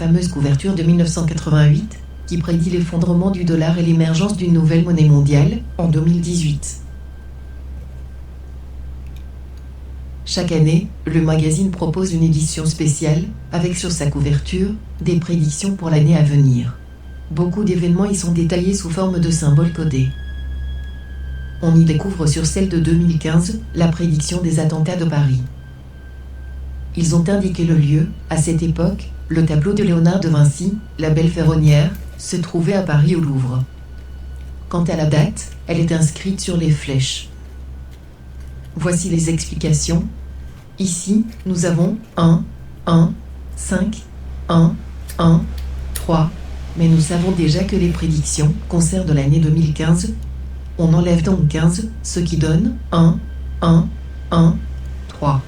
fameuse couverture de 1988, qui prédit l'effondrement du dollar et l'émergence d'une nouvelle monnaie mondiale, en 2018. Chaque année, le magazine propose une édition spéciale, avec sur sa couverture, des prédictions pour l'année à venir. Beaucoup d'événements y sont détaillés sous forme de symboles codés. On y découvre sur celle de 2015, la prédiction des attentats de Paris. Ils ont indiqué le lieu, à cette époque, le tableau de Léonard de Vinci, La Belle Ferronnière, se trouvait à Paris au Louvre. Quant à la date, elle est inscrite sur les flèches. Voici les explications. Ici, nous avons 1, 1, 5, 1, 1, 3, mais nous savons déjà que les prédictions concernent l'année 2015. On enlève donc 15, ce qui donne 1, 1, 1, 3.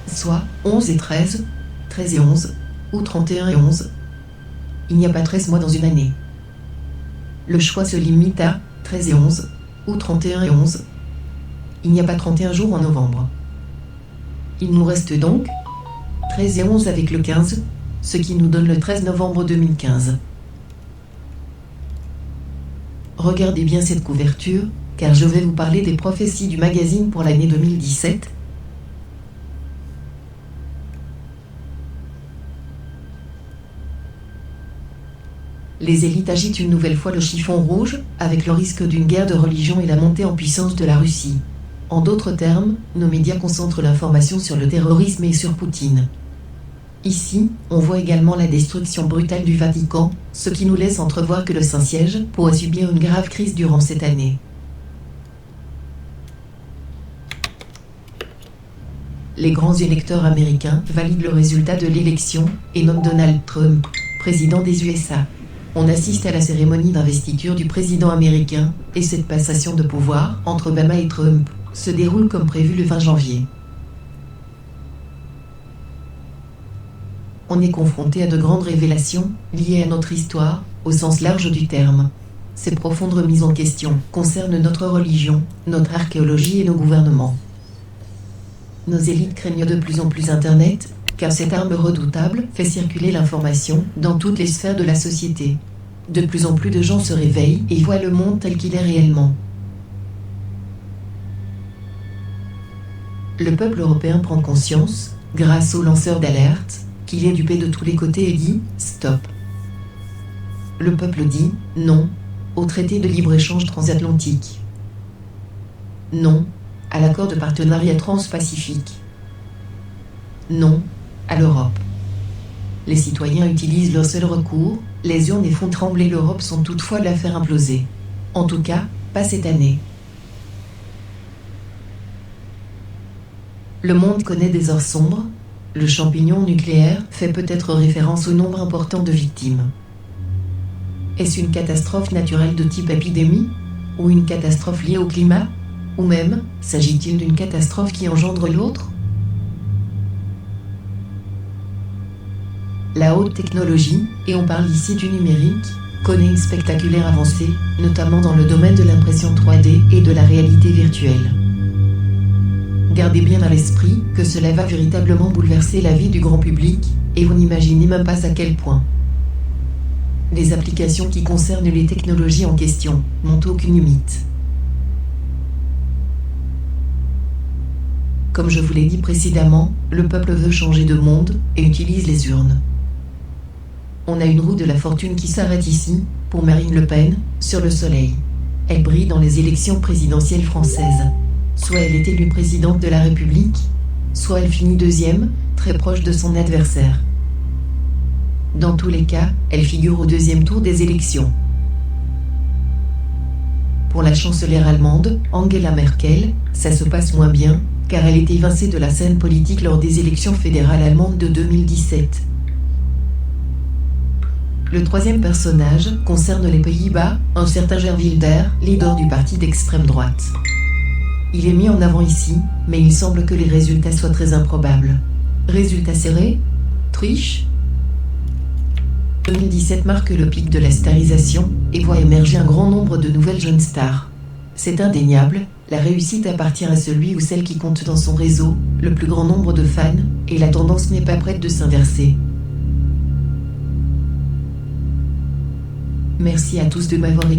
Soit 11 et 13, 13 et 11, ou 31 et 11. Il n'y a pas 13 mois dans une année. Le choix se limite à 13 et 11, ou 31 et 11. Il n'y a pas 31 jours en novembre. Il nous reste donc 13 et 11 avec le 15, ce qui nous donne le 13 novembre 2015. Regardez bien cette couverture, car je vais vous parler des prophéties du magazine pour l'année 2017. Les élites agitent une nouvelle fois le chiffon rouge, avec le risque d'une guerre de religion et la montée en puissance de la Russie. En d'autres termes, nos médias concentrent l'information sur le terrorisme et sur Poutine. Ici, on voit également la destruction brutale du Vatican, ce qui nous laisse entrevoir que le Saint-Siège pourrait subir une grave crise durant cette année. Les grands électeurs américains valident le résultat de l'élection et nomment Donald Trump président des USA. On assiste à la cérémonie d'investiture du président américain, et cette passation de pouvoir entre Obama et Trump se déroule comme prévu le 20 janvier. On est confronté à de grandes révélations liées à notre histoire, au sens large du terme. Ces profondes remises en question concernent notre religion, notre archéologie et nos gouvernements. Nos élites craignent de plus en plus Internet, car cette arme redoutable fait circuler l'information dans toutes les sphères de la société. De plus en plus de gens se réveillent et voient le monde tel qu'il est réellement. Le peuple européen prend conscience, grâce aux lanceurs d'alerte, qu'il est dupé de tous les côtés et dit « stop ». Le peuple dit « non » au traité de libre-échange transatlantique. Non à l'accord de partenariat transpacifique. Non à l'Europe. Les citoyens utilisent leur seul recours, les urnes et font trembler l'Europe sans toutefois la faire imploser. En tout cas, pas cette année. Le monde connaît des heures sombres. Le champignon nucléaire fait peut-être référence au nombre important de victimes. Est-ce une catastrophe naturelle de type épidémie? Ou une catastrophe liée au climat? Ou même, s'agit-il d'une catastrophe qui engendre l'autre? La haute technologie, et on parle ici du numérique, connaît une spectaculaire avancée, notamment dans le domaine de l'impression 3D et de la réalité virtuelle. Gardez bien à l'esprit que cela va véritablement bouleverser la vie du grand public, et vous n'imaginez même pas à quel point. Les applications qui concernent les technologies en question n'ont aucune limite. Comme je vous l'ai dit précédemment, le peuple veut changer de monde et utilise les urnes. On a une roue de la fortune qui s'arrête ici, pour Marine Le Pen, sur le soleil. Elle brille dans les élections présidentielles françaises. Soit elle est élue présidente de la République, soit elle finit deuxième, très proche de son adversaire. Dans tous les cas, elle figure au deuxième tour des élections. Pour la chancelière allemande, Angela Merkel, ça se passe moins bien, car elle est évincée de la scène politique lors des élections fédérales allemandes de 2017. Le troisième personnage concerne les Pays-Bas, un certain Geert Wilders, leader du parti d'extrême droite. Il est mis en avant ici, mais il semble que les résultats soient très improbables. Résultats serrés? Triche? 2017 marque le pic de la starisation et voit émerger un grand nombre de nouvelles jeunes stars. C'est indéniable, la réussite appartient à celui ou celle qui compte dans son réseau le plus grand nombre de fans, et la tendance n'est pas prête de s'inverser. Merci à tous de m'avoir écouté.